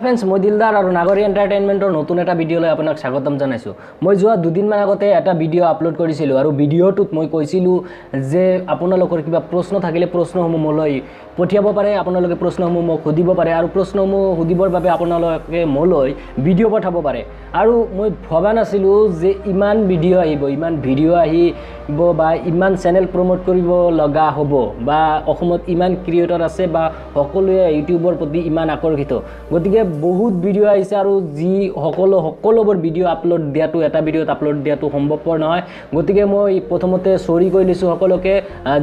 Friends मैं दिलदार और नागरी एंटारटेनमेंटर नतुन एटा भिडिओ লৈ আপোনাক স্বাগতম জানাইছো। মই যোৱা দুদিনমান আগতে এটা ভিডিও আপলোড কৰিছিলো আৰু ভিডিওটোত মই কৈছিলো যে আপোনালোকৰ কিবা প্ৰশ্ন থাকিলে প্ৰশ্নসমূহ মোলৈ পঠিয়াব পাৰে, আপোনালোকে প্ৰশ্নসমূহ মোক সুধিব পাৰে আৰু প্ৰশ্নসমূহ সুধিবৰ বাবে আপোনালোকে মোলৈ ভিডিও পঠাব পাৰে। আৰু মই ভবা নাছিলো যে ইমান ভিডিও আহিব বা ইমান চেনেল প্ৰমোট কৰিব লগা হ'ব বা অসমত ইমান ক্ৰিয়েটৰ আছে বা সকলোৱে ইউটিউবৰ প্ৰতি ইমান আকৰ্ষিত। গতিকে বহুত ভিডিও আহিছে আৰু যি সকলোবোৰ ভিডিও আপলোড দিয়াটো এটা ভিডিওত আপলোড দিয়াটো সম্ভৱপৰ নহয়। গতিকে মই প্ৰথমতে সৰি কৈ লৈছো সকলোকে,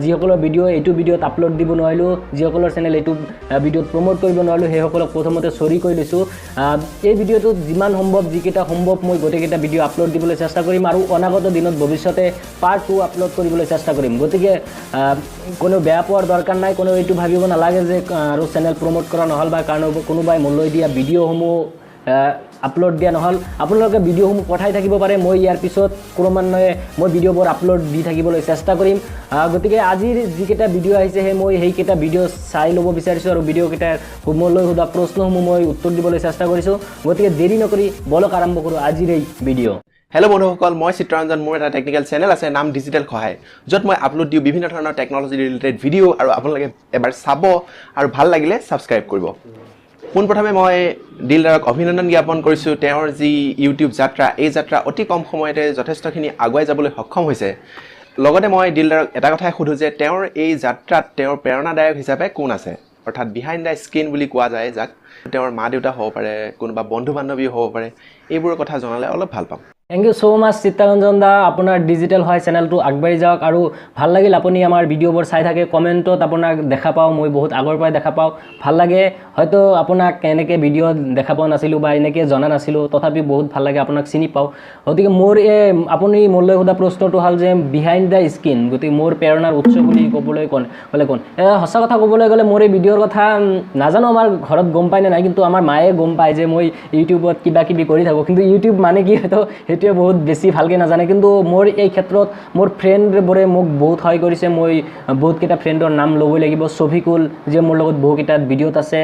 যিসকলৰ ভিডিও এইটো ভিডিওত আপলোড দিব নোৱাৰিলো, যিসকলৰ চেনেল এইটো ভিডিওত প্ৰমোট কৰিব নোৱাৰিলো, সেইসকলক প্ৰথমতে সৰি কৈ লৈছো। এই ভিডিওটোত যিমান সম্ভৱ যিকেইটা সম্ভৱ মই গোটেইকেইটা ভিডিও আপলোড দিবলৈ চেষ্টা কৰিম আৰু অনাগত দিনত ভৱিষ্যতে পাৰ্ট 2 আপলোড কৰিবলৈ চেষ্টা কৰিম। গতিকে কোনো বেয়া পোৱাৰ দৰকাৰ নাই, কোনো এইটো ভাবিব নালাগে যে আৰু চেনেল প্ৰমোট কৰা নহল বা কাৰণ কোনোবাই মোলৈ দিয়া ভিডিওসমূহ আপলোড দিয়া নহল। আপোনালোকে ভিডিওসমূহ পঠাই থাকিব পাৰে, মই ইয়াৰ পিছত ক্ৰমান্বয়ে মই ভিডিওবোৰ আপলোড দি থাকিবলৈ চেষ্টা কৰিম। গতিকে আজিৰ যিকেইটা ভিডিও আহিছে মই সেইকেইটা ভিডিও চাই ল'ব বিচাৰিছোঁ আৰু ভিডিওকেইটাৰ মোলৈ সোধা প্ৰশ্নসমূহ মই উত্তৰ দিবলৈ চেষ্টা কৰিছোঁ। গতিকে দেৰি নকৰি বলক আৰম্ভ কৰোঁ আজিৰ এই ভিডিও। হেল্ল' বন্ধুসকল, মই চিত্ৰৰঞ্জন। মোৰ এটা টেকনিকেল চেনেল আছে, নাম ডিজিটেল সহায়, য'ত মই আপলোড দিওঁ বিভিন্ন ধৰণৰ টেকন'লজি ৰিলেটেড ভিডিঅ' আৰু আপোনালোকে এবাৰ চাব আৰু ভাল লাগিলে ছাবস্ক্ৰাইব কৰিব। পোনপ্ৰথমে মই দিলদাৰক অভিনন্দন জ্ঞাপন কৰিছোঁ। তেওঁৰ যি ইউটিউব যাত্ৰা, এই যাত্ৰা অতি কম সময়তে যথেষ্টখিনি আগুৱাই যাবলৈ সক্ষম হৈছে। লগতে মই দিলদাৰক এটা কথাই সোধোঁ যে তেওঁৰ এই যাত্ৰাত তেওঁৰ প্ৰেৰণাদায়ক হিচাপে কোন আছে, অৰ্থাৎ বিহাইণ্ড দ্য স্ক্ৰীন বুলি কোৱা যায় যাক। তেওঁৰ মা দেউতা হ'ব পাৰে, কোনোবা বন্ধু বান্ধৱী হ'ব পাৰে, এইবোৰৰ কথা জনালে অলপ ভাল পাম। থেংক ইউ ছ' মাছ চিত্তৰঞ্জন দা, আপোনাৰ ডিজিটেল হয় চেনেলটো আগবাঢ়ি যাওক আৰু ভাল লাগিল আপুনি আমাৰ ভিডিঅ'বোৰ চাই থাকে। কমেণ্টত আপোনাক দেখা পাওঁ, মই বহুত আগৰ পৰাই দেখা পাওঁ, ভাল লাগে। হয়তো আপোনাক এনেকৈ ভিডিঅ' দেখা পোৱা নাছিলোঁ বা এনেকৈ জনা নাছিলোঁ, তথাপি বহুত ভাল লাগে, আপোনাক চিনি পাওঁ। গতিকে মোৰ আপুনি মোলৈ সোধা প্ৰশ্নটো হ'ল যে বিহাইণ্ড দ্য স্ক্ৰীন, গতিকে মোৰ প্ৰেৰণাৰ উৎস বুলি ক'বলৈ কোন সঁচা কথা ক'বলৈ গ'লে মোৰ এই ভিডিঅ'ৰ কথা নাজানো আমাৰ ঘৰত গম পায় নে নাই, কিন্তু আমাৰ মায়ে গম পায় যে মই ইউটিউবত কিবা কিবি কৰি থাকোঁ। কিন্তু ইউটিউব মানে কি হয়তো সেইটোৱে বহুত বেছি ভালকৈ নাজানে। কিন্তু মোৰ এই ক্ষেত্ৰত মোৰ ফ্ৰেণ্ডবোৰে মোক বহুত সহায় কৰিছে। মই বহুতকেইটা ফ্ৰেণ্ডৰ নাম ল'বই লাগিব। ছফিকুল, যে মোৰ লগত বহুকেইটা ভিডিঅ'ত আছে,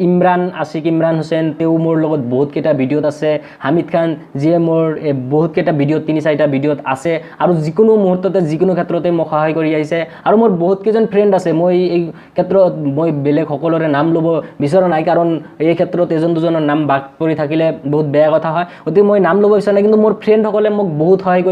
ইমৰাণ আছিক, ইমৰাণ হুছেইন, তেওঁ মোৰ লগত বহুতকেইটা ভিডিঅ'ত আছে, হামিদ খান, যিয়ে মোৰ বহুতকেইটা ভিডিঅ'ত 3-4টা ভিডিঅ'ত আছে আৰু যিকোনো মুহূৰ্ততে যিকোনো ক্ষেত্ৰতে মোক সহায় কৰি আহিছে। আৰু মোৰ বহুতকেইজন ফ্ৰেণ্ড আছে, মই এই ক্ষেত্ৰত মই বেলেগ সকলোৰে নাম ল'ব বিচৰা নাই, কাৰণ এই ক্ষেত্ৰত এজন দুজনৰ নাম ভাগ কৰি থাকিলে বহুত বেয়া কথা হয়। গতিকে মই নাম ল'ব বিচৰা নাই, কিন্তু মোৰ ফ্ৰেণ্ডসকলে মোক বহুত সহায়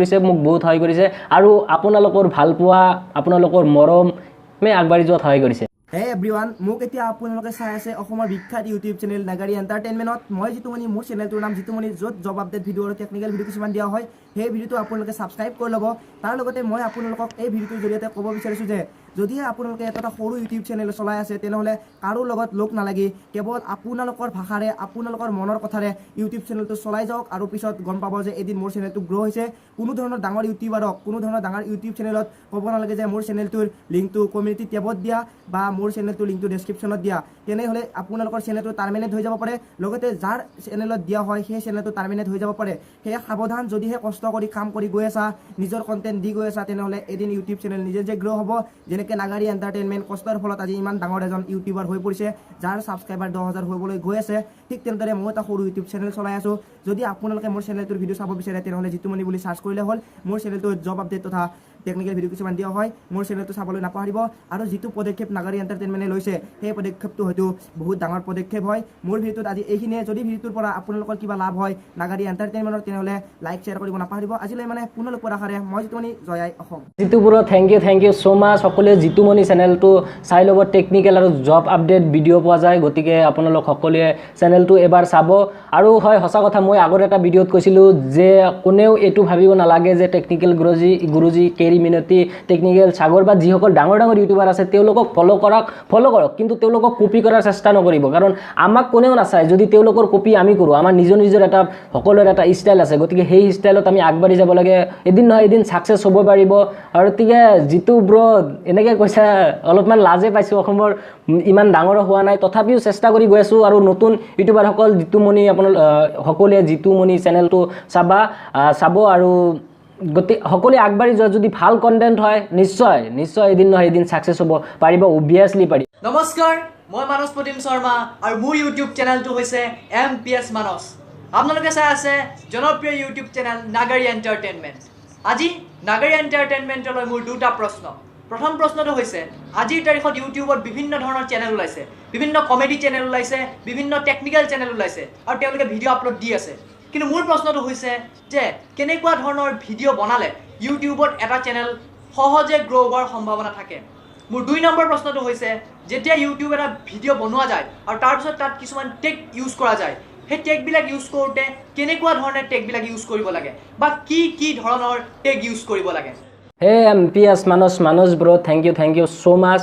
কৰিছে আৰু আপোনালোকৰ ভালপোৱা, আপোনালোকৰ মৰমে আগবাঢ়ি যোৱাত সহায় কৰিছে। হে এভৰিৱান, মোক এতিয়া আপোনালোকে চাই আছে অসমৰ বিখ্যাত ইউটিউব চেনেল নাগাৰী এণ্টাৰটেইনমেণ্টত। মই জিতু মনি, মোৰ চেনেলটোৰ নাম জিতু মনি, য'ত জব আপডেট ভিডিঅ' আৰু টেকনিকেল ভিডিঅ' কিছুমান দিয়া হয়। সেই ভিডিঅ'টো আপোনালোকে ছাবস্ক্ৰাইব কৰি ল'ব। তাৰ লগতে মই আপোনালোকক এই ভিডিঅ'টোৰ জৰিয়তে ক'ব বিচাৰিছোঁ যে যদিহে আপোনালোকে এটা সৰু ইউটিউব চেনেল চলাই আছে, তেনেহ'লে কাৰো লগত লগ নালাগি কেৱল আপোনালোকৰ ভাষাৰে, আপোনালোকৰ মনৰ কথাৰে ইউটিউব চেনেলটো চলাই যাওক আৰু পিছত গম পাব যে এদিন মোৰ চেনেলটো গ্ৰ' হৈছে। কোনো ধৰণৰ ডাঙৰ ইউটিউবাৰক, কোনো ধৰণৰ ডাঙৰ ইউটিউব চেনেলত ক'ব নালাগে যে মোৰ চেনেলটোৰ লিংকটো কমিউনিটি টেবত দিয়া বা মোৰ চেনেলটোৰ লিংকটো ডেছক্ৰিপশ্যনত দিয়া, তেনেহ'লে আপোনালোকৰ চেনেলটো টাৰ্মিনেট হৈ যাব পাৰে। লগতে যাৰ চেনেলত দিয়া হয় সেই চেনেলটো টাৰ্মিনেট হৈ যাব পাৰে। সেয়ে সাৱধান, যদিহে কষ্ট কৰি কাম কৰি গৈ আছা, নিজৰ কণ্টেণ্ট দি গৈ আছা, তেনেহ'লে এদিন ইউটিউব চেনেল নিজে গ্ৰ' হ'ব। যেনেকৈ নাগাৰী এণ্টাৰটেইনমেণ্ট কষ্টৰ ফলত আজি ইমান ডাঙৰ এজন ইউটিউবাৰ হৈ পৰিছে, যাৰ ছাবস্ক্ৰাইবাৰ 10,000 হ'বলৈ গৈ আছে। ঠিক তেনেদৰে মই এটা সৰু ইউটিউব চেনেল চলাই আছোঁ। যদি আপোনালোকে মোৰ চেনেলটোৰ ভিডিঅ' চাব বিচাৰে, তেনেহ'লে জিতু মনি বুলি চাৰ্চ কৰিলে হ'ল। মোৰ চেনেলটোত জব আপডেট তথা টেকনিকেল ভিডিঅ' কিছুমান দিয়া হয়। মোৰ চেনেলটো চাবলৈ নাপাহৰিব। আৰু যিটো পদক্ষেপ নাগাৰী এণ্টাৰটেইনমেণ্টে লৈছে, সেই পদক্ষেপটো হয়তো বহুত ডাঙৰ পদক্ষেপ হয়। মোৰ ভিডিঅ'টোত আজি এইখিনিয়ে। যদি ভিডিঅ'টোৰ পৰা আপোনালোকৰ কিবা লাভ হয় নাগাৰী এণ্টাৰটেইনমেণ্টৰ, তেনেহ'লে লাইক শ্বেয়াৰ কৰিব নাপাহৰিব। আজিলৈ মানে পুনৰ লগ পোৱাৰ আশাৰে মই জিতু মনি, জয় আই অসম। জিতুপুৰ থেংক ইউ ছ' মাছ। সকলোৱে জিতু মনি চেনেলটো চাই ল'ব, টেকনিকেল আৰু জব আপডেট ভিডিঅ' পোৱা যায়। গতিকে আপোনালোক সকলোৱে চেনেলটো এবাৰ চাব। আৰু হয়, সঁচা কথা, মই আগৰ এটা ভিডিঅ'ত কৈছিলোঁ যে কোনেও এইটো ভাবিব নালাগে যে টেকনিকেল গুৰুজী কেৰি মিনতি, টেকনিকেল সাগৰ বা যিসকল ডাঙৰ ইউটিউবাৰ আছে তেওঁলোকক ফ'ল' কৰক, কিন্তু তেওঁলোকক কপি কৰাৰ চেষ্টা নকৰিব, কাৰণ আমাক কোনেও নাচায় যদি তেওঁলোকৰ কপি আমি কৰোঁ। আমাৰ নিজৰ এটা সকলোৰে এটা ষ্টাইল আছে। গতিকে সেই ষ্টাইলত আমি আগবাঢ়ি যাব লাগে। এদিন নহয় এদিন ছাকচেছ হ'ব পাৰিব। আৰু গতিকে যিটো এনেকৈ কৈছা, অলপমান লাজে পাইছোঁ, অসমৰ ইমান ডাঙৰ হোৱা নাই, তথাপিও চেষ্টা কৰি গৈ আছোঁ। আৰু নতুন ইউটিউবাৰসকল জিতু মনি, সকলোৱে জিতু মনি চেনেলটো চাব আৰু সকলোৱে আগবাঢ়ি যোৱা। যদি ভাল কণ্টেণ্ট হয়, নিশ্চয় এদিন নহয় এদিন ছাকচেছ হ'ব পাৰিব, অবভিয়াছলি পাৰিব। নমস্কাৰ, মই মানস প্ৰতিম শৰ্মা আৰু মোৰ ইউটিউব চেনেলটো হৈছে MPS মানস। আপোনালোকে চাই আছে জনপ্ৰিয় ইউটিউব চেনেল নাগাৰী এণ্টাৰটেইনমেণ্ট। আজি নাগাৰী এণ্টাৰটেইনমেণ্টলৈ মোৰ দুটা প্ৰশ্ন। প্ৰথম প্ৰশ্নটো হৈছে আজিৰ তাৰিখত ইউটিউবত বিভিন্ন ধৰণৰ চেনেল ওলাইছে, বিভিন্ন কমেডি চেনেল ওলাইছে, বিভিন্ন টেকনিকেল চেনেল ওলাইছে আৰু তেওঁলোকে ভিডিঅ' আপলোড দি আছে। কিন্তু মোৰ প্ৰশ্নটো হৈছে যে কেনেকুৱা ধৰণৰ ভিডিঅ' বনালে ইউটিউবত এটা চেনেল সহজে গ্ৰ' হোৱাৰ সম্ভাৱনা থাকে। মোৰ 2 নম্বৰ প্ৰশ্নটো হৈছে যেতিয়া ইউটিউব এটা ভিডিঅ' বনোৱা যায় আৰু তাৰপিছত তাত কিছুমান টেক ইউজ কৰা যায়, সেই টেকবিলাক ইউজ কৰোঁতে কেনেকুৱা ধৰণে টেকবিলাক ইউজ কৰিব লাগে বা কি ধৰণৰ টেক ইউজ কৰিব লাগে। Hey MPS Manas bro, thank you so' much.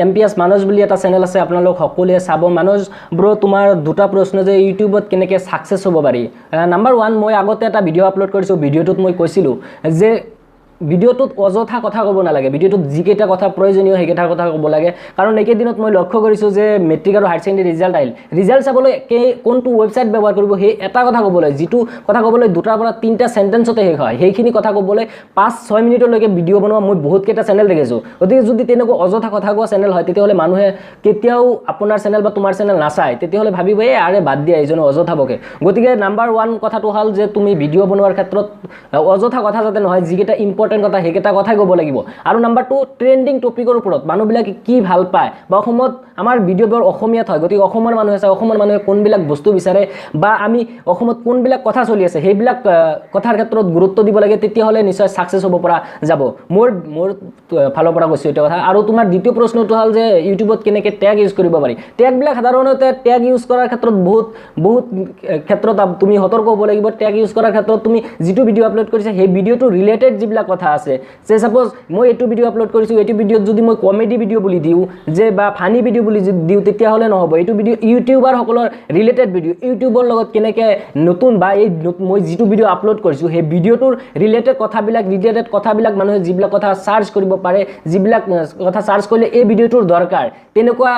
MPS Manas বুলি এটা চেনেল আছে, আপোনালোক সকলোৱে চাব। মানস ব্ৰ, তোমাৰ দুটা প্ৰশ্ন যে ইউটিউবত কেনেকৈ ছাকচেছ হ'ব পাৰি। নাম্বাৰ 1, মই আগতে এটা ভিডিঅ' আপলোড কৰিছোঁ। ভিডিঅ'টোত মই কৈছিলোঁ যে ভিডিঅ'টোত অযথা কথা ক'ব নালাগে, ভিডিঅ'টোত যিকেইটা কথা প্ৰয়োজনীয় সেইকেইটা কথা ক'ব লাগে। কাৰণ এইকেইদিনত মই লক্ষ্য কৰিছোঁ যে মেট্ৰিক আৰু হায়াৰ ছেকেণ্ডেৰী ৰিজাল্ট চাবলৈ কোনটো ৱেবছাইট ব্যৱহাৰ কৰিব সেই এটা কথা ক'বলৈ, যিটো কথা ক'বলৈ 2টাৰ পৰা 3টা চেণ্টেঞ্চতে শেষ হয়, সেইখিনি কথা ক'বলৈ 5-6 মিনিটলৈকে ভিডিঅ' বনোৱা মই বহুতকেইটা চেনেল দেখিছোঁ। গতিকে যদি তেনেকুৱা অযথা কথা কোৱা চেনেল হয় তেতিয়াহ'লে মানুহে কেতিয়াও আপোনাৰ চেনেল বা তোমাৰ চেনেল নাচায়, তেতিয়াহ'লে ভাবিব এই আৰে বাদ দিয়া এইজনে অযথা বকে। গতিকে নাম্বাৰ 1 কথাটো হ'ল যে তুমি ভিডিঅ' বনোৱাৰ ক্ষেত্ৰত অযথা কথা যাতে নহয়, যিকেইটা ইম্পৰ্টেণ্ট কথা সেইকেইটা কথাই ক'ব লাগিব। আৰু নাম্বাৰ 2, ট্ৰেণ্ডিং টপিকৰ ওপৰত মানুহবিলাকে কি ভাল পায় বা অসমত আমাৰ ভিডিঅ'বোৰ অসমীয়াত হয়, গতিকে অসমৰ মানুহে চাই অসমৰ মানুহে কোনবিলাক বস্তু বিচাৰে বা আমি অসমত কোনবিলাক কথা চলি আছে সেইবিলাক কথাৰ ক্ষেত্ৰত গুৰুত্ব দিব লাগে, তেতিয়াহ'লে নিশ্চয় ছাকচেছ হ'ব পৰা যাব। মোৰ ফালৰ পৰা কৈছোঁ এইটো কথা। আৰু তোমাৰ দ্বিতীয় প্ৰশ্নটো হ'ল যে ইউটিউবত কেনেকৈ টেগ ইউজ কৰিব পাৰি। টেগবিলাক সাধাৰণতে টেগ ইউজ কৰাৰ ক্ষেত্ৰত বহুত ক্ষেত্ৰত তুমি সতৰ্ক হ'ব লাগিব। টেগ ইউজ কৰাৰ ক্ষেত্ৰত তুমি যিটো ভিডিঅ' আপলোড কৰিছা সেই ভিডিঅ'টো ৰিলেটেড যিবিলাক কথা আছে, যে ছাপ'জ মই এইটো ভিডিঅ' আপলোড কৰিছোঁ, এইটো ভিডিঅ'ত যদি মই কমেডি ভিডিঅ' বুলি দিওঁ যে বা ফানি ভিডিঅ' বুলি দিওঁ তেতিয়াহ'লে নহ'ব। এইটো ভিডিঅ' ইউটিউবাৰসকলৰ ৰিলেটেড ভিডিঅ', ইউটিউবৰ লগত কেনেকৈ নতুন বা মই যিটো ভিডিঅ' আপলোড কৰিছোঁ সেই ভিডিঅ'টোৰ ৰিলেটেড কথাবিলাক মানুহে যিবিলাক কথা চাৰ্চ কৰিব পাৰে, যিবিলাক কথা চাৰ্চ কৰিলে এই ভিডিঅ'টোৰ দৰকাৰ, তেনেকুৱা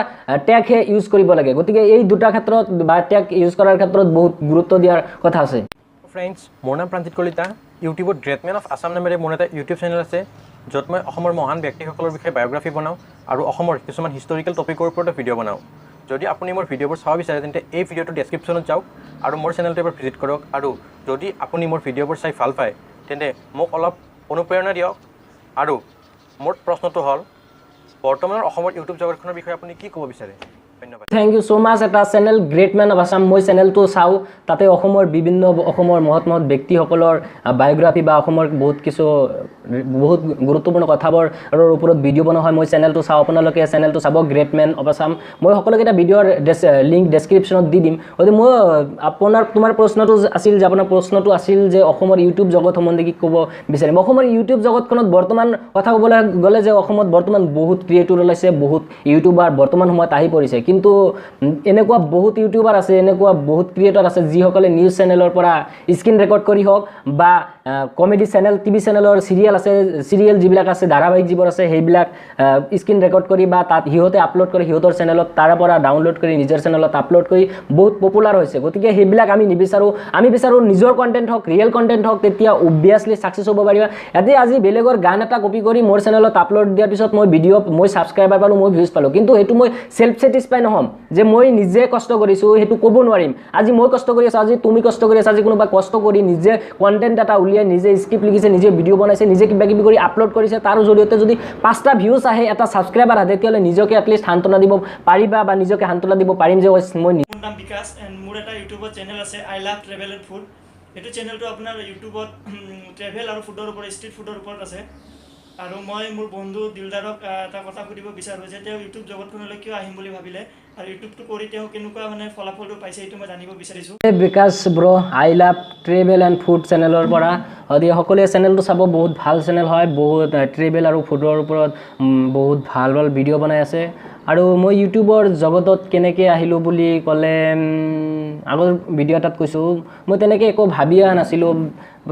টেগহে ইউজ কৰিব লাগে। গতিকে এই দুটা ক্ষেত্ৰত বা টেগ ইউজ কৰাৰ ক্ষেত্ৰত বহুত গুৰুত্ব দিয়াৰ কথা আছে। ফ্ৰেণ্ডছ, মোৰ নাম প্ৰাঞ্জিত কলিতা। ইউটিউবত গ্ৰেট মেন অফ আছাম নামেৰে মোৰ এটা ইউটিউব চেনেল আছে, য'ত মই অসমৰ মহান ব্যক্তিসকলৰ বিষয়ে বায়'গ্ৰাফী বনাওঁ আৰু অসমৰ কিছুমান হিষ্টৰিকেল টপিকৰ ওপৰতো ভিডিঅ' বনাওঁ। যদি আপুনি মোৰ ভিডিঅ'বোৰ চাব বিচাৰে তেন্তে এই ভিডিঅ'টোৰ ডেছক্ৰিপশ্যনত যাওক আৰু মোৰ চেনেলটো এবাৰ ভিজিট কৰক। আৰু যদি আপুনি মোৰ ভিডিঅ'বোৰ চাই ভাল পায় তেন্তে মোক অলপ অনুপ্ৰেৰণা দিয়ক। আৰু মোৰ প্ৰশ্নটো হ'ল বৰ্তমানৰ অসমৰ ইউটিউব জগতখনৰ বিষয়ে আপুনি কি ক'ব বিচাৰে? ধন্যবাদ। Thank you so' much. এটা channel great men of Assam, মই চেনেলটো চাওঁ। তাতে অসমৰ মহৎ ব্যক্তিসকলৰ বায়'গ্ৰাফী বা অসমৰ বহুত গুৰুত্বপূৰ্ণ কথাবোৰৰ ওপৰত ভিডিঅ' বনোৱা হয়। মই চেনেলটো চাওঁ, আপোনালোকে চেনেলটো চাব, গ্ৰেট মেন অফ আছাম। মই সকলোকেইটা ভিডিঅ'ৰ লিংক ডেছক্ৰিপশ্যনত দি দিম। গতিকে তোমাৰ প্ৰশ্নটো আছিল যে অসমৰ ইউটিউব জগত সম্বন্ধে কি ক'ব বিচাৰিম। অসমৰ ইউটিউব জগতখনত বৰ্তমান কথা ক'বলৈ গ'লে যে অসমত বৰ্তমান বহুত ক্ৰিয়েটৰ ওলাইছে, বহুত ইউটিউবাৰ বৰ্তমান সময়ত আহি পৰিছে। কিন্তু এনেকুৱা বহুত ইউটিউবাৰ আছে, এনেকুৱা বহুত ক্ৰিয়েটৰ আছে যিসকলে নিউজ চেনেলৰ পৰা স্ক্ৰীন ৰেকৰ্ড কৰি হওক বা কমেডি চেনেল, টিভি চেনেলৰ চিৰিয়েল যিবিলাক আছে, ধাৰাবাহিক যিবোৰ আছে সেইবিলাক স্ক্ৰীন ৰেকৰ্ড কৰি বা তাত সিহঁতে আপলোড কৰি সিহঁতৰ চেনেলত তাৰ পৰা ডাউনলোড কৰি নিজৰ চেনেলত আপলোড কৰি বহুত পপুলাৰ হৈছে। গতিকে সেইবিলাক আমি নিবিচাৰোঁ। আমি বিচাৰোঁ নিজৰ কণ্টেণ্ট হওক, ৰিয়েল কণ্টেণ্ট হওক, তেতিয়া অবভিয়াছলি ছাকচেছ হ'ব পাৰিবা। আজি বেলেগৰ গান এটা কপি কৰি মোৰ চেনেলত আপলোড দিয়াৰ পিছত মই ছাবস্ক্ৰাইবাৰ পালোঁ, মই ভিউজ পালোঁ, কিন্তু সেইটো মই চেল্ফ ছেটিছফাই নহ'ম যে মই নিজে কষ্ট কৰিছোঁ, সেইটো ক'ব নোৱাৰিম। আজি মই কষ্ট কৰি আছোঁ, আজি তুমি কষ্ট কৰি আছা, আজি কোনোবা কষ্ট কৰি নিজে কণ্টেণ্ট এটা উলিয়াই নিজে স্ক্ৰিপ্ট লিখিছে, নিজে ভিডিঅ' বনাইছে, নিজে কিবাকিবি কৰি আপলোড কৰিছে, তাৰ জৰিয়তে যদি 5টা ভিউজ আহে, এটা ছাবস্ক্ৰাইবাৰ আহে, তেতিয়াহ'লে নিজকে এটলিষ্ট সান্তনা দিব পাৰিবা বা নিজকে সান্তনা দিব পাৰিম যে মই মোৰ নাম বিকাশ এণ্ড মোৰ এটা ইউটিউবত চেনেল আছে, আই লাভ ট্ৰেভেল এণ্ড ফুড। এইটো চেনেলটো আপোনাৰ ইউটিউবত ট্ৰেভেল আৰু ফুডৰ ওপৰত, ষ্ট্ৰীট ফুডৰ ওপৰত আছে। আৰু মই মোৰ বন্ধু দিলদাৰক এটা কথা সুধিব বিচাৰোঁ যে তেওঁ ইউটিউব জগতখনলৈ কিয় আহিম বুলি ভাবিলে আৰু ইউটিউবটো কৰি তেওঁ কেনেকুৱা ফলাফলটো পাইছে, এইটো মই জানিব বিচাৰিছোঁ। Bikash bro, I love travel and food চেনেলৰ পৰা সকলোৱে চেনেলটো চাব, বহুত ভাল চেনেল হয়, বহুত ট্ৰেভেল আৰু ফুডৰ ওপৰত বহুত ভাল ভিডিঅ' বনাই আছে। আৰু মই ইউটিউবৰ জগতত কেনেকৈ আহিলোঁ বুলি ক'লে আগৰ ভিডিঅ' এটাত কৈছোঁ, মই তেনেকৈ একো ভাবি অহা নাছিলোঁ,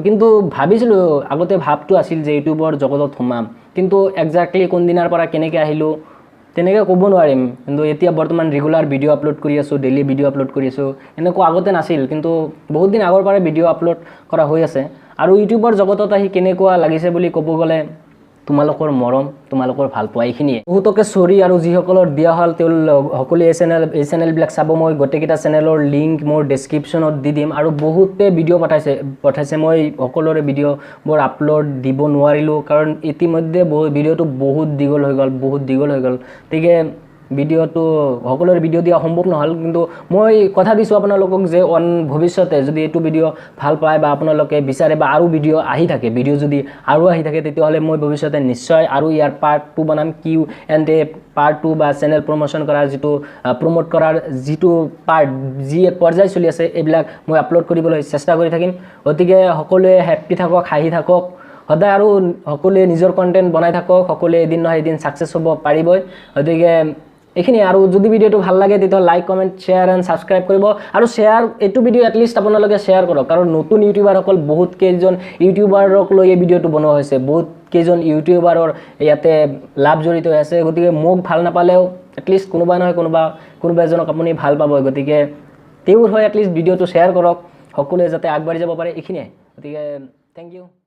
কিন্তু ভাবিছিলোঁ আগতে ভাৱটো আছিল যে ইউটিউবৰ জগতত সোমাম, কিন্তু একজেক্টলি কোনদিনাৰ পৰা কেনেকৈ আহিলোঁ তেনেকৈ ক'ব নোৱাৰিম। কিন্তু এতিয়া বৰ্তমান ৰেগুলাৰ ভিডিঅ' আপলোড কৰি আছোঁ, ডেইলি ভিডিঅ' আপলোড কৰি আছোঁ। এনেকুৱা আগতে নাছিল, কিন্তু বহুত দিন আগৰ পৰাই ভিডিঅ' আপলোড কৰা হৈ আছে। আৰু ইউটিউবৰ জগতত আহি কেনেকুৱা লাগিছে বুলি ক'ব গ'লে তোমালোকৰ মৰম তোমালোকৰ ভাল পোৱা এইখিনিয়ে বহুতকে চৰি আৰু যিসকলৰ দিয়া হ'ল তেওঁ সকলোৱে এই চেনেলবিলাক চাব মই গোটেইকেইটা চেনেলৰ লিংক মোৰ ডেছক্ৰিপশ্যনত দি দিম আৰু বহুতে ভিডিঅ' পঠাইছে মই সকলোৰে ভিডিঅ'বোৰ আপলোড দিব নোৱাৰিলোঁ কাৰণ ইতিমধ্যে ভিডিঅ'টো বহুত দীঘল হৈ গ'ল গতিকে ভিডিঅ'টো সকলোৰে ভিডিঅ' দিয়া সম্ভৱ নহ'ল কিন্তু মই কথা দিছোঁ আপোনালোকক যে ভৱিষ্যতে যদি এইটো ভিডিঅ' ভাল পায় বা আপোনালোকে বিচাৰে বা আৰু ভিডিঅ' আহি থাকে যদি আৰু আহি থাকে তেতিয়াহ'লে মই ভৱিষ্যতে নিশ্চয় আৰু ইয়াৰ পাৰ্ট 2 বনাম পাৰ্ট 2 বা চেনেল প্ৰমোশ্যন কৰাৰ প্ৰমোট কৰাৰ যিটো পাৰ্ট যি এক পৰ্যায় চলি আছে এইবিলাক মই আপলোড কৰিবলৈ চেষ্টা কৰি থাকিম গতিকে সকলোৱে হেপ্পী থাকক হাঁহি থাকক সদায় আৰু সকলোৱে নিজৰ কণ্টেণ্ট বনাই থাকক সকলোৱে এদিন নহয় এদিন ছাকচেছ হ'ব পাৰিবই গতিকে এইখিনি আৰু যদি ভিডিঅ'টো ভাল লাগে তেতিয়া like comment share and subscribe কৰিব আৰু শ্বেয়াৰ এইটো ভিডিঅ' এটলিষ্ট আপোনালোকে শ্বেয়াৰ কৰক কাৰণ নতুন ইউটিউবাৰসকল বহুত কেইজন ইউটিউবাৰক লৈ এই ভিডিঅ'টো বনোৱা হৈছে বহুত কেইজন ইউটিউবাৰৰ ইয়াতে লাভ জড়িত হৈ আছে গতিকে মোক ভাল নাপালেও এটলিষ্ট কোনোবা নহয় কোনোবা এজনক আপুনি ভাল পাব গতিকে তেওঁৰ হৈ এটলিষ্ট ভিডিঅ'টো শ্বেয়াৰ কৰক সকলোৱে যাতে আগবাঢ়ি যাব পাৰে এইখিনিয়ে গতিকে থেংক ইউ